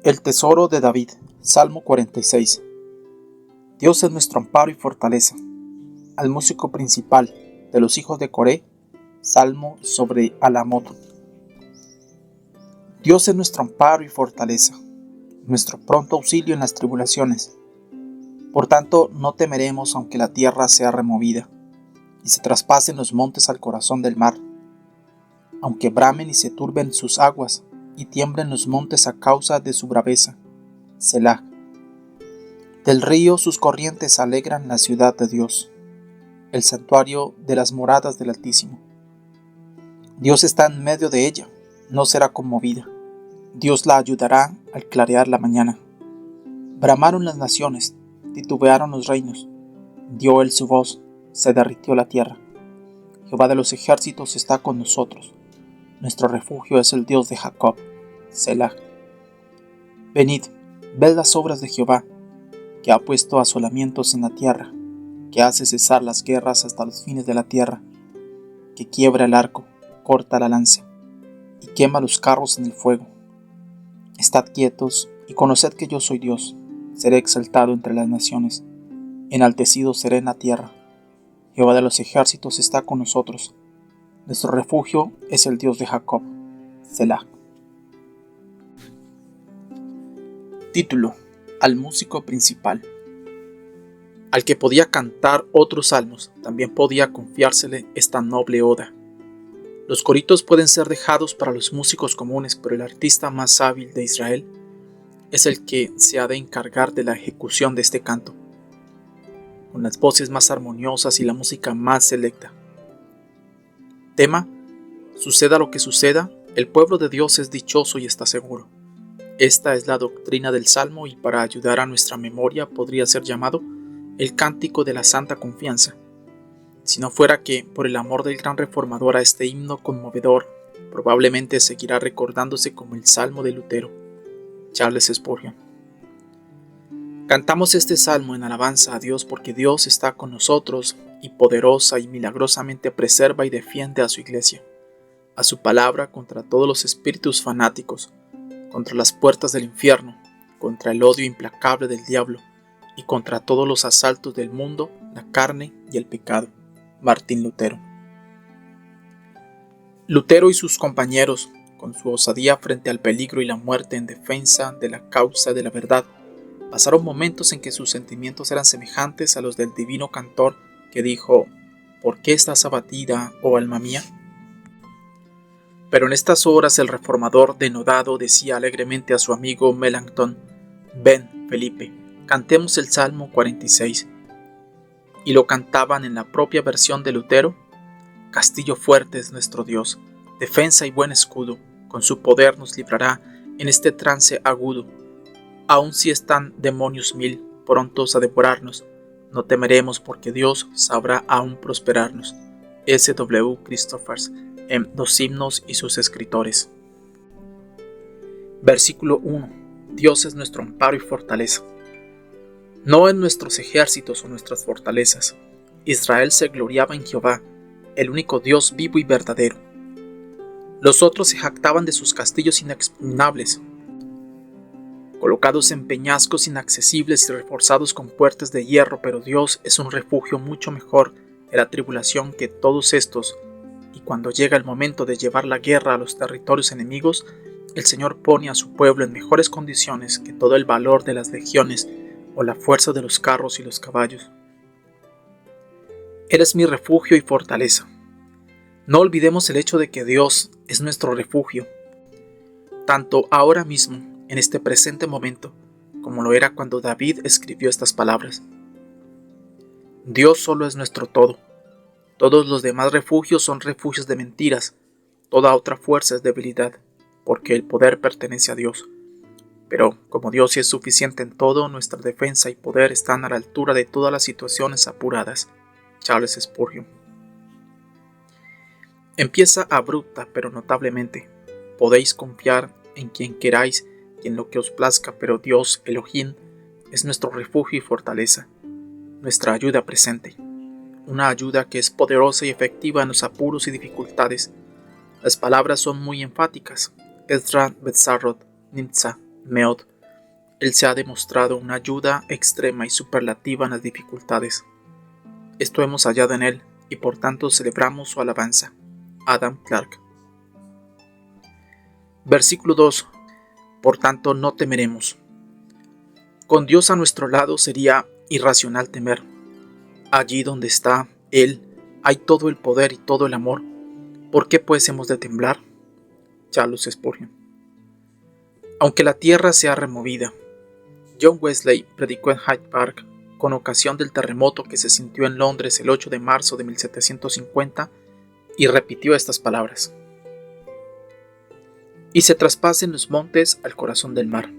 El tesoro de David, Salmo 46. Dios es nuestro amparo y fortaleza. Al músico principal de los hijos de Coré, Salmo sobre Alamot. Dios es nuestro amparo y fortaleza, nuestro pronto auxilio en las tribulaciones. Por tanto, no temeremos aunque la tierra sea removida, y se traspasen los montes al corazón del mar, aunque bramen y se turben sus aguas, y tiemblen los montes a causa de su braveza. Selah. Del río sus corrientes alegran la ciudad de Dios, el santuario de las moradas del Altísimo. Dios está en medio de ella, no será conmovida. Dios la ayudará al clarear la mañana. Bramaron las naciones, titubearon los reinos. Dio él su voz, se derritió la tierra. Jehová de los ejércitos está con nosotros. Nuestro refugio es el Dios de Jacob. Selah. Venid, ved las obras de Jehová, que ha puesto asolamientos en la tierra, que hace cesar las guerras hasta los fines de la tierra, que quiebra el arco, corta la lanza, y quema los carros en el fuego. Estad quietos, y conoced que yo soy Dios. Seré exaltado entre las naciones, enaltecido seré en la tierra. Jehová de los ejércitos está con nosotros. Nuestro refugio es el Dios de Jacob. Selah. Título: Al músico principal. Al que podía cantar otros salmos, también podía confiársele esta noble oda. Los coritos pueden ser dejados para los músicos comunes, pero el artista más hábil de Israel es el que se ha de encargar de la ejecución de este canto, con las voces más armoniosas y la música más selecta. Tema: suceda lo que suceda, el pueblo de Dios es dichoso y está seguro. Esta es la doctrina del Salmo y para ayudar a nuestra memoria podría ser llamado el cántico de la santa confianza. Si no fuera que, por el amor del gran reformador a este himno conmovedor, probablemente seguirá recordándose como el Salmo de Lutero. Charles Spurgeon. Cantamos este salmo en alabanza a Dios porque Dios está con nosotros y poderosa y milagrosamente preserva y defiende a su iglesia, a su palabra contra todos los espíritus fanáticos, contra las puertas del infierno, contra el odio implacable del diablo y contra todos los asaltos del mundo, la carne y el pecado. Martín Lutero. Lutero y sus compañeros, con su osadía frente al peligro y la muerte en defensa de la causa de la verdad, pasaron momentos en que sus sentimientos eran semejantes a los del divino cantor que dijo: ¿por qué estás abatida, oh alma mía? Pero en estas horas el reformador denodado decía alegremente a su amigo Melanchthon: ven, Felipe, cantemos el Salmo 46. Y lo cantaban en la propia versión de Lutero: castillo fuerte es nuestro Dios, defensa y buen escudo, con su poder nos librará en este trance agudo. Aun si están demonios mil prontos a devorarnos, no temeremos porque Dios sabrá aún prosperarnos. S. W. Christophers, en Los himnos y sus escritores. Versículo 1. Dios es nuestro amparo y fortaleza. No en nuestros ejércitos o nuestras fortalezas. Israel se gloriaba en Jehová, el único Dios vivo y verdadero. Los otros se jactaban de sus castillos inexpugnables, colocados en peñascos inaccesibles y reforzados con puertas de hierro, pero Dios es un refugio mucho mejor en la tribulación que todos estos, y cuando llega el momento de llevar la guerra a los territorios enemigos, el Señor pone a su pueblo en mejores condiciones que todo el valor de las legiones o la fuerza de los carros y los caballos. Eres mi refugio y fortaleza. No olvidemos el hecho de que Dios es nuestro refugio, tanto ahora mismo, en este presente momento, como lo era cuando David escribió estas palabras. Dios solo es nuestro todo. Todos los demás refugios son refugios de mentiras. Toda otra fuerza es debilidad, porque el poder pertenece a Dios. Pero como Dios sí es suficiente en todo, nuestra defensa y poder están a la altura de todas las situaciones apuradas. Charles Spurgeon. Empieza abrupta pero notablemente. Podéis confiar en quien queráis y en lo que os plazca, pero Dios, Elohim, es nuestro refugio y fortaleza, nuestra ayuda presente, una ayuda que es poderosa y efectiva en los apuros y dificultades. Las palabras son muy enfáticas. Ezra, Betzarot, Nimtza, Meod, Él se ha demostrado una ayuda extrema y superlativa en las dificultades. Esto hemos hallado en Él y por tanto celebramos su alabanza. Adam Clarke. Versículo 2. Por tanto no temeremos. Con Dios a nuestro lado sería irracional temer. Allí donde está Él hay todo el poder y todo el amor. ¿Por qué pues hemos de temblar? Charles Spurgeon. Aunque la tierra sea removida. John Wesley predicó en Hyde Park con ocasión del terremoto que se sintió en Londres el 8 de marzo de 1750 y repitió estas palabras: y se traspasen los montes al corazón del mar.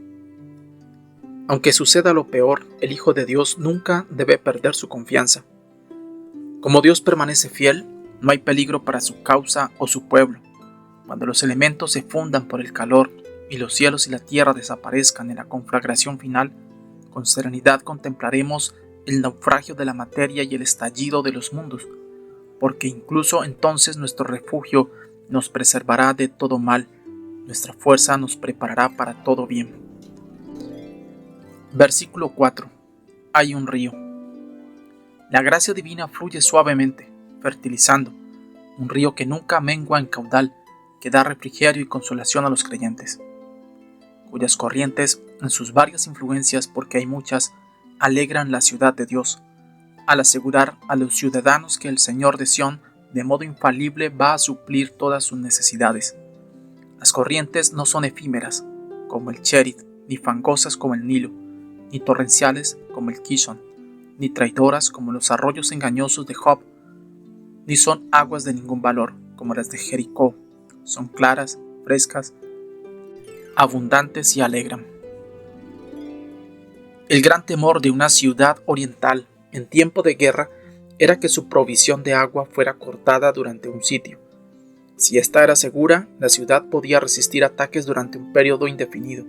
Aunque suceda lo peor, el Hijo de Dios nunca debe perder su confianza. Como Dios permanece fiel, no hay peligro para su causa o su pueblo. Cuando los elementos se fundan por el calor y los cielos y la tierra desaparezcan en la conflagración final, con serenidad contemplaremos el naufragio de la materia y el estallido de los mundos, porque incluso entonces nuestro refugio nos preservará de todo mal, nuestra fuerza nos preparará para todo bien. Versículo 4. Hay un río. La gracia divina fluye suavemente, fertilizando, un río que nunca mengua en caudal, que da refrigerio y consolación a los creyentes, cuyas corrientes, en sus varias influencias, porque hay muchas, alegran la ciudad de Dios, al asegurar a los ciudadanos que el Señor de Sión, de modo infalible, va a suplir todas sus necesidades. Las corrientes no son efímeras, como el Cherit, ni fangosas como el Nilo, ni torrenciales como el Kishon, ni traidoras como los arroyos engañosos de Job, ni son aguas de ningún valor, como las de Jericó. Son claras, frescas, abundantes y alegran. El gran temor de una ciudad oriental en tiempo de guerra era que su provisión de agua fuera cortada durante un sitio. Si ésta era segura, la ciudad podía resistir ataques durante un periodo indefinido.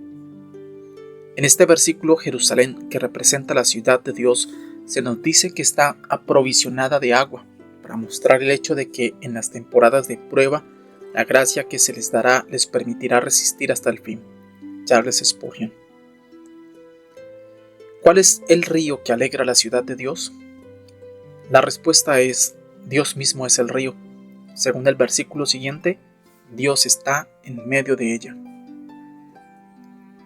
En este versículo, Jerusalén, que representa la ciudad de Dios, se nos dice que está aprovisionada de agua, para mostrar el hecho de que en las temporadas de prueba, la gracia que se les dará les permitirá resistir hasta el fin. Charles Spurgeon. ¿Cuál es el río que alegra la ciudad de Dios? La respuesta es: Dios mismo es el río. Según el versículo siguiente, Dios está en medio de ella.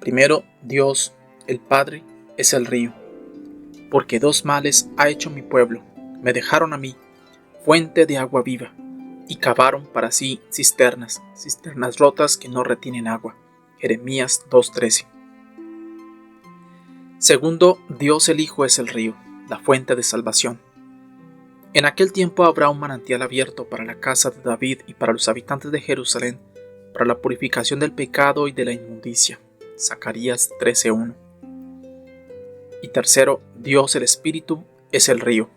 Primero, Dios, el Padre, es el río. Porque dos males ha hecho mi pueblo: me dejaron a mí, fuente de agua viva, y cavaron para sí cisternas rotas que no retienen agua. Jeremías 2:13. Segundo, Dios el Hijo es el río, la fuente de salvación. En aquel tiempo habrá un manantial abierto para la casa de David y para los habitantes de Jerusalén, para la purificación del pecado y de la inmundicia. Zacarías 13:1. Y tercero, Dios el Espíritu es el río.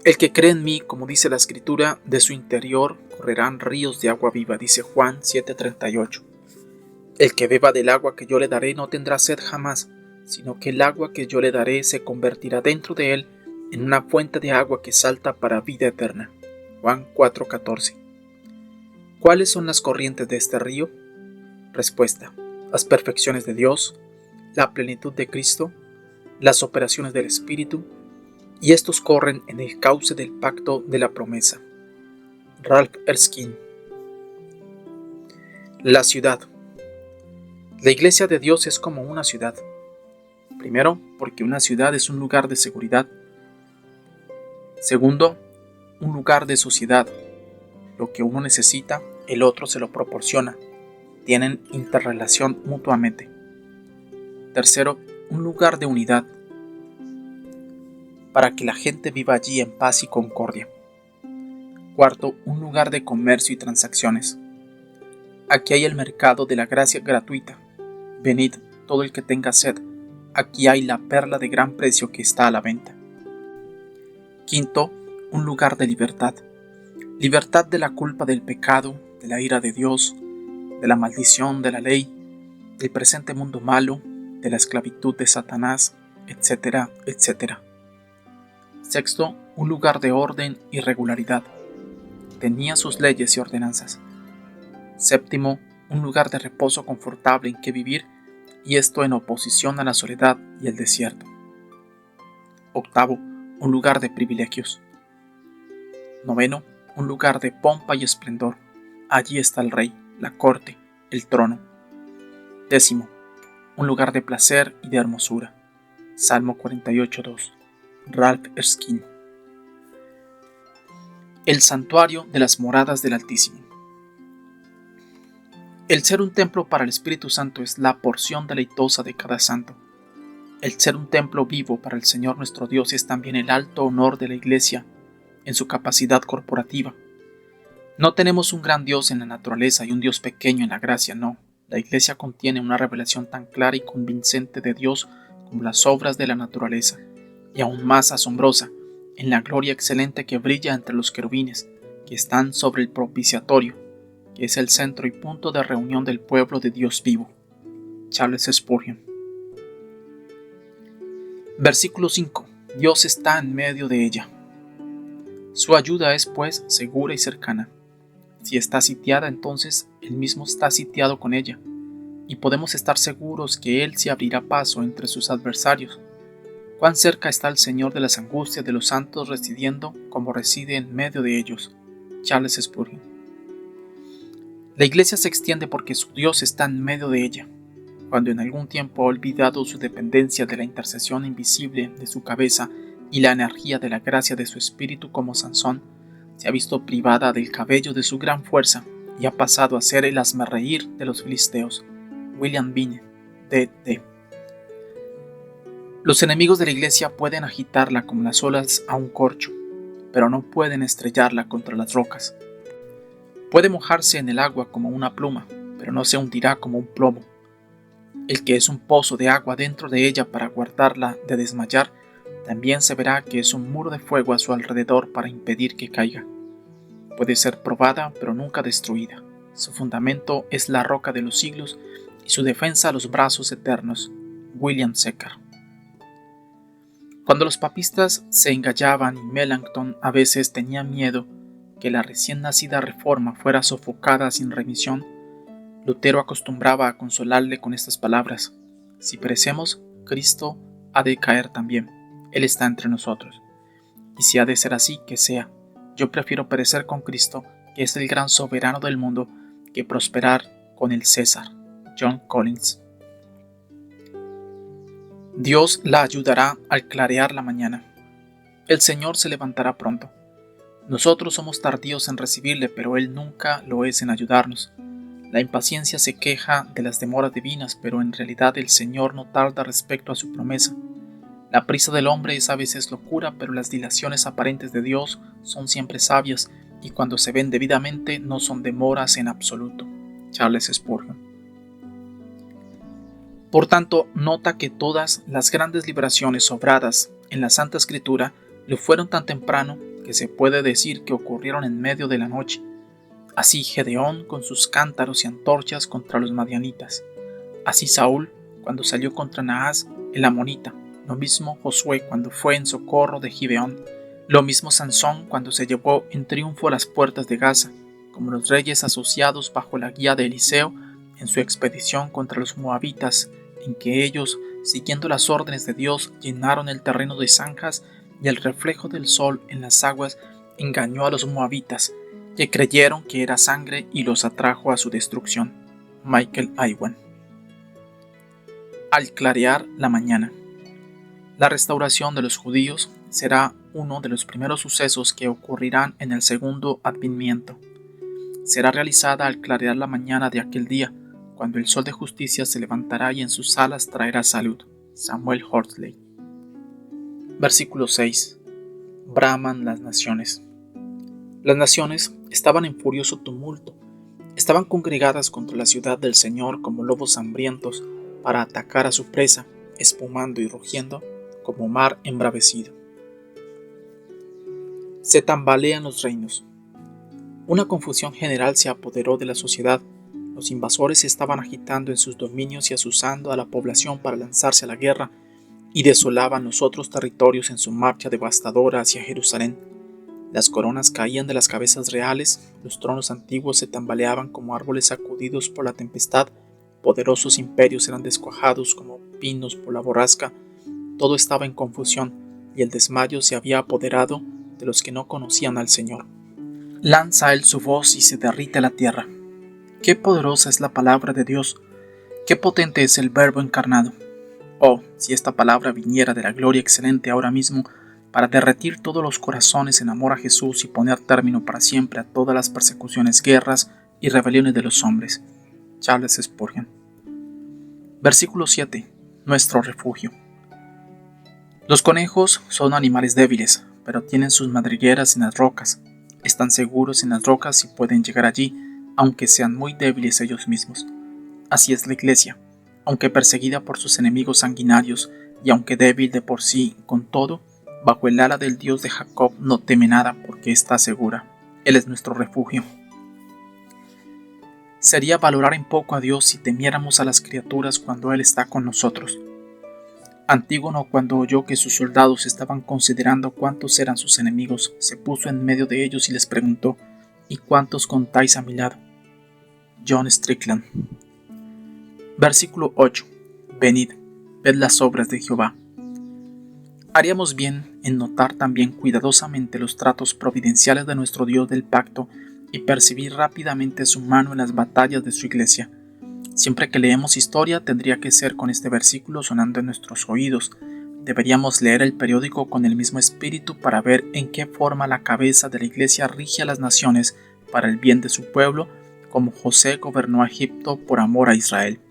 El que cree en mí, como dice la Escritura, de su interior correrán ríos de agua viva, dice Juan 7:38. El que beba del agua que yo le daré no tendrá sed jamás, sino que el agua que yo le daré se convertirá dentro de él en una fuente de agua que salta para vida eterna. Juan 4:14. ¿Cuáles son las corrientes de este río? Respuesta: las perfecciones de Dios, la plenitud de Cristo, las operaciones del Espíritu, y estos corren en el cauce del pacto de la promesa. Ralph Erskine. La ciudad. La iglesia de Dios es como una ciudad. Primero, porque una ciudad es un lugar de seguridad. Segundo, un lugar de sociedad. Lo que uno necesita, el otro se lo proporciona. Tienen interrelación mutuamente. Tercero, un lugar de unidad, para que la gente viva allí en paz y concordia. Cuarto, un lugar de comercio y transacciones. Aquí hay el mercado de la gracia gratuita. Venid, todo el que tenga sed. Aquí hay la perla de gran precio que está a la venta. Quinto, un lugar de libertad. Libertad de la culpa del pecado, de la ira de Dios, de la maldición de la ley, del presente mundo malo, de la esclavitud de Satanás, etcétera, etcétera. Sexto, un lugar de orden y regularidad. Tenía sus leyes y ordenanzas. Séptimo, un lugar de reposo confortable en que vivir y esto en oposición a la soledad y el desierto. Octavo, un lugar de privilegios. Noveno, un lugar de pompa y esplendor. Allí está el rey, la corte, el trono. Décimo, un lugar de placer y de hermosura. Salmo 48:2. Ralph Erskine. El santuario de las moradas del Altísimo. El ser un templo para el Espíritu Santo es la porción deleitosa de cada santo. El ser un templo vivo para el Señor nuestro Dios es también el alto honor de la Iglesia en su capacidad corporativa. No tenemos un gran Dios en la naturaleza y un Dios pequeño en la gracia, no. La Iglesia contiene una revelación tan clara y convincente de Dios como las obras de la naturaleza, y aún más asombrosa, en la gloria excelente que brilla entre los querubines, que están sobre el propiciatorio, que es el centro y punto de reunión del pueblo de Dios vivo. Charles Spurgeon. Versículo 5. Dios está en medio de ella. Su ayuda es, pues, segura y cercana. Si está sitiada, entonces Él mismo está sitiado con ella, y podemos estar seguros que Él se abrirá paso entre sus adversarios. Cuán cerca está el Señor de las angustias de los santos residiendo como reside en medio de ellos. Charles Spurgeon. La Iglesia se extiende porque su Dios está en medio de ella. Cuando en algún tiempo ha olvidado su dependencia de la intercesión invisible de su cabeza y la energía de la gracia de su espíritu como Sansón, se ha visto privada del cabello de su gran fuerza y ha pasado a ser el hazmerreír de los filisteos. William Vine, D.D. Los enemigos de la Iglesia pueden agitarla como las olas a un corcho, pero no pueden estrellarla contra las rocas. Puede mojarse en el agua como una pluma, pero no se hundirá como un plomo. El que es un pozo de agua dentro de ella para guardarla de desmayar, también se verá que es un muro de fuego a su alrededor para impedir que caiga. Puede ser probada, pero nunca destruida. Su fundamento es la roca de los siglos y su defensa los brazos eternos. William Secker. Cuando los papistas se engallaban y Melanchthon a veces tenía miedo que la recién nacida reforma fuera sofocada sin remisión, Lutero acostumbraba a consolarle con estas palabras: si perecemos, Cristo ha de caer también, Él está entre nosotros. Y si ha de ser así, que sea. Yo prefiero perecer con Cristo, que es el gran soberano del mundo, que prosperar con el César. John Collins. Dios la ayudará al clarear la mañana. El Señor se levantará pronto. Nosotros somos tardíos en recibirle, pero Él nunca lo es en ayudarnos. La impaciencia se queja de las demoras divinas, pero en realidad el Señor no tarda respecto a su promesa. La prisa del hombre es a veces locura, pero las dilaciones aparentes de Dios son siempre sabias, y cuando se ven debidamente no son demoras en absoluto. Charles Spurgeon. Por tanto, nota que todas las grandes liberaciones obradas en la Santa Escritura le fueron tan temprano que se puede decir que ocurrieron en medio de la noche. Así Gedeón con sus cántaros y antorchas contra los madianitas. Así Saúl cuando salió contra Naas el amonita. Lo mismo Josué cuando fue en socorro de Gibeón. Lo mismo Sansón cuando se llevó en triunfo a las puertas de Gaza, como los reyes asociados bajo la guía de Eliseo en su expedición contra los moabitas, en que ellos, siguiendo las órdenes de Dios, llenaron el terreno de zanjas y el reflejo del sol en las aguas engañó a los moabitas, que creyeron que era sangre y los atrajo a su destrucción. Michael Iwan. Al clarear la mañana. La restauración de los judíos será uno de los primeros sucesos que ocurrirán en el segundo advenimiento. Será realizada al clarear la mañana de aquel día, cuando el sol de justicia se levantará y en sus alas traerá salud. Samuel Horsley. Versículo 6. Braman las naciones. Las naciones estaban en furioso tumulto. Estaban congregadas contra la ciudad del Señor como lobos hambrientos para atacar a su presa, espumando y rugiendo como mar embravecido. Se tambalean los reinos. Una confusión general se apoderó de la sociedad. Los invasores se estaban agitando en sus dominios y asusando a la población para lanzarse a la guerra, y desolaban los otros territorios en su marcha devastadora hacia Jerusalén. Las coronas caían de las cabezas reales, los tronos antiguos se tambaleaban como árboles sacudidos por la tempestad, poderosos imperios eran descuajados como pinos por la borrasca, todo estaba en confusión y el desmayo se había apoderado de los que no conocían al Señor. Lanza él su voz y se derrite la tierra. Qué poderosa es la palabra de Dios, qué potente es el Verbo encarnado. Oh, si esta palabra viniera de la gloria excelente ahora mismo para derretir todos los corazones en amor a Jesús y poner término para siempre a todas las persecuciones, guerras y rebeliones de los hombres. Charles Spurgeon. Versículo 7. Nuestro refugio. Los conejos son animales débiles, pero tienen sus madrigueras en las rocas. Están seguros en las rocas y pueden llegar allí, aunque sean muy débiles ellos mismos. Así es la Iglesia, aunque perseguida por sus enemigos sanguinarios y aunque débil de por sí, con todo, bajo el ala del Dios de Jacob no teme nada porque está segura. Él es nuestro refugio. Sería valorar en poco a Dios si temiéramos a las criaturas cuando Él está con nosotros. Antígono, cuando oyó que sus soldados estaban considerando cuántos eran sus enemigos, se puso en medio de ellos y les preguntó: ¿y cuántos contáis a mi lado? John Strickland. Versículo 8. Venid, ved las obras de Jehová. Haríamos bien en notar también cuidadosamente los tratos providenciales de nuestro Dios del pacto y percibir rápidamente su mano en las batallas de su iglesia. Siempre que leemos historia tendría que ser con este versículo sonando en nuestros oídos. Deberíamos leer el periódico con el mismo espíritu para ver en qué forma la cabeza de la iglesia rige a las naciones para el bien de su pueblo, como José gobernó a Egipto por amor a Israel.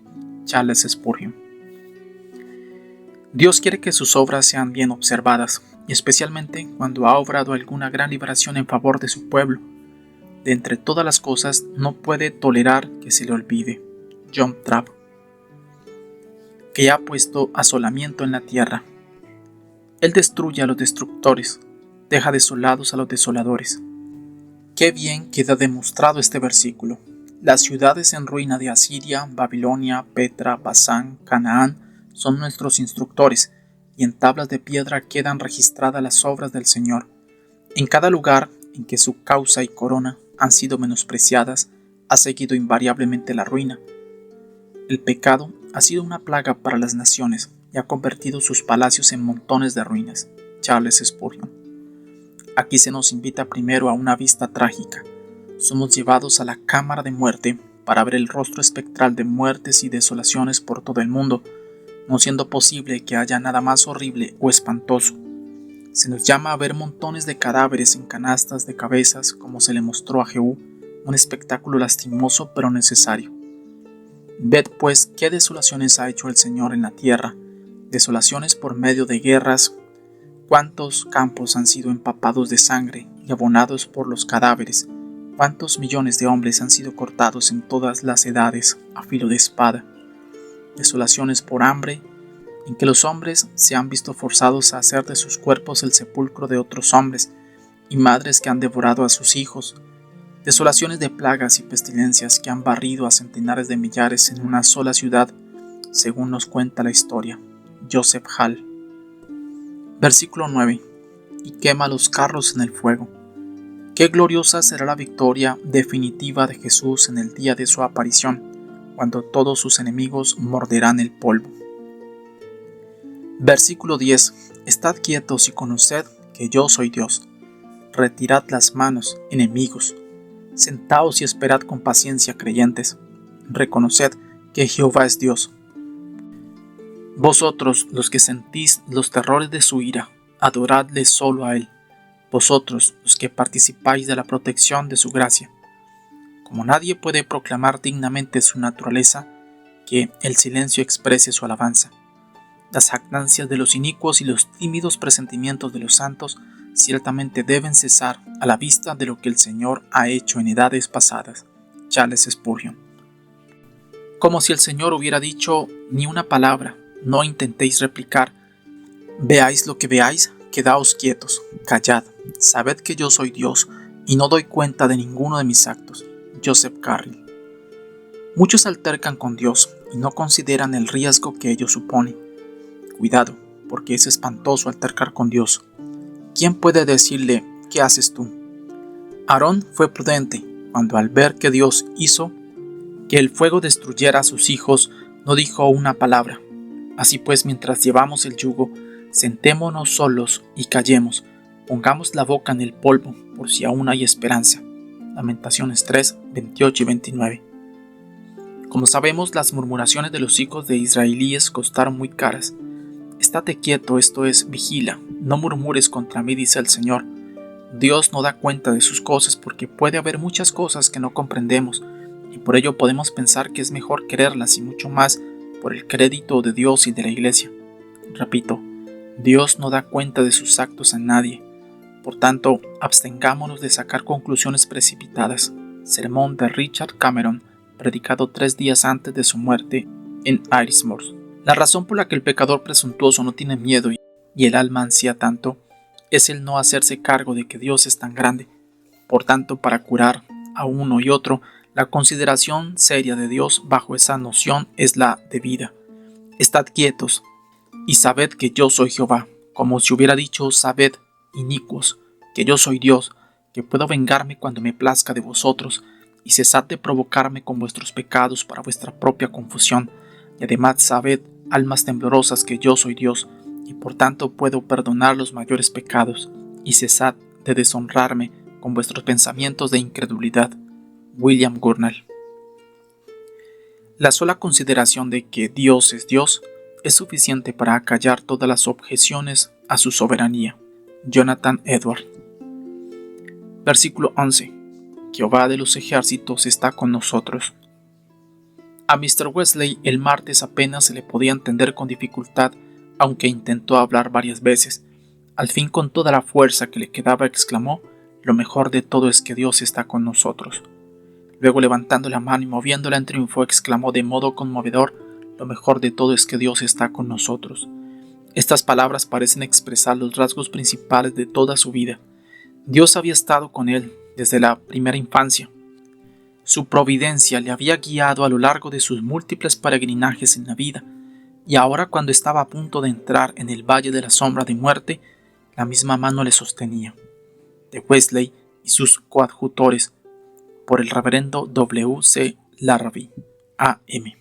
Charles Spurgeon. Dios quiere que sus obras sean bien observadas, y especialmente cuando ha obrado alguna gran liberación en favor de su pueblo. De entre todas las cosas no puede tolerar que se le olvide. John Trapp. Que ha puesto asolamiento en la tierra. Él destruye a los destructores, deja desolados a los desoladores. Qué bien queda demostrado este versículo. Las ciudades en ruina de Asiria, Babilonia, Petra, Basán, Canaán son nuestros instructores, y en tablas de piedra quedan registradas las obras del Señor. En cada lugar en que su causa y corona han sido menospreciadas, ha seguido invariablemente la ruina. El pecado ha sido una plaga para las naciones y ha convertido sus palacios en montones de ruinas. Charles Spurgeon. Aquí se nos invita primero a una vista trágica. Somos llevados a la cámara de muerte para ver el rostro espectral de muertes y desolaciones por todo el mundo, no siendo posible que haya nada más horrible o espantoso. Se nos llama a ver montones de cadáveres en canastas de cabezas, como se le mostró a Jehú, un espectáculo lastimoso pero necesario. Ved pues qué desolaciones ha hecho el Señor en la tierra, desolaciones por medio de guerras, cuántos campos han sido empapados de sangre y abonados por los cadáveres, cuántos millones de hombres han sido cortados en todas las edades a filo de espada, desolaciones por hambre, en que los hombres se han visto forzados a hacer de sus cuerpos el sepulcro de otros hombres, y madres que han devorado a sus hijos, desolaciones de plagas y pestilencias que han barrido a centenares de millares en una sola ciudad, según nos cuenta la historia. Joseph Hall. Versículo 9. Y quema los carros en el fuego. Qué gloriosa será la victoria definitiva de Jesús en el día de su aparición, cuando todos sus enemigos morderán el polvo. Versículo 10. Estad quietos y conoced que yo soy Dios. Retirad las manos, enemigos. Sentaos y esperad con paciencia, creyentes. Reconoced que Jehová es Dios. Vosotros, los que sentís los terrores de su ira, adoradle solo a Él. Vosotros, los que participáis de la protección de su gracia. Como nadie puede proclamar dignamente su naturaleza, que el silencio exprese su alabanza. Las jactancias de los inicuos y los tímidos presentimientos de los santos ciertamente deben cesar a la vista de lo que el Señor ha hecho en edades pasadas. Charles Spurgeon. Como si el Señor hubiera dicho: ni una palabra, no intentéis replicar. Veáis lo que veáis, quedaos quietos, callad, sabed que yo soy Dios y no doy cuenta de ninguno de mis actos. Joseph Carril. Muchos altercan con Dios y no consideran el riesgo que ello supone. Cuidado, porque es espantoso altercar con Dios. ¿Quién puede decirle: ¿qué haces tú? Aarón fue prudente cuando, al ver que Dios hizo que el fuego destruyera a sus hijos, no dijo una palabra. Así pues, mientras llevamos el yugo, sentémonos solos y callemos, pongamos la boca en el polvo, por si aún hay esperanza. Lamentaciones 3, 28 y 29. Como sabemos, las murmuraciones de los hijos de israelíes costaron muy caras. Estate quieto, esto es, vigila, no murmures contra mí, dice el Señor. Dios no da cuenta de sus cosas porque puede haber muchas cosas que no comprendemos, y por ello podemos pensar que es mejor quererlas y mucho más por el crédito de Dios y de la Iglesia. Repito, Dios no da cuenta de sus actos a nadie. Por tanto, abstengámonos de sacar conclusiones precipitadas. Sermón de Richard Cameron, predicado 3 días antes de su muerte en Irismore. La razón por la que el pecador presuntuoso no tiene miedo y el alma ansía tanto es el no hacerse cargo de que Dios es tan grande. Por tanto, para curar a uno y otro, la consideración seria de Dios bajo esa noción es la debida. Estad quietos y sabed que yo soy Jehová, como si hubiera dicho sabed, inicuos, que yo soy Dios, que puedo vengarme cuando me plazca de vosotros, y cesad de provocarme con vuestros pecados para vuestra propia confusión, y además sabed, almas temblorosas, que yo soy Dios, y por tanto puedo perdonar los mayores pecados, y cesad de deshonrarme con vuestros pensamientos de incredulidad. William Gurnall. La sola consideración de que Dios es suficiente para acallar todas las objeciones a su soberanía. Jonathan Edwards. Versículo 11. Jehová de los ejércitos está con nosotros. A Mr. Wesley el martes apenas se le podía entender con dificultad, aunque intentó hablar varias veces. Al fin, con toda la fuerza que le quedaba, exclamó: lo mejor de todo es que Dios está con nosotros. Luego, levantando la mano y moviéndola en triunfo, exclamó de modo conmovedor: lo mejor de todo es que Dios está con nosotros. Estas palabras parecen expresar los rasgos principales de toda su vida. Dios había estado con él desde la primera infancia. Su providencia le había guiado a lo largo de sus múltiples peregrinajes en la vida, y ahora, cuando estaba a punto de entrar en el valle de la sombra de muerte, la misma mano le sostenía. De Wesley y sus coadjutores, por el reverendo W. C. Larrabee, A.M.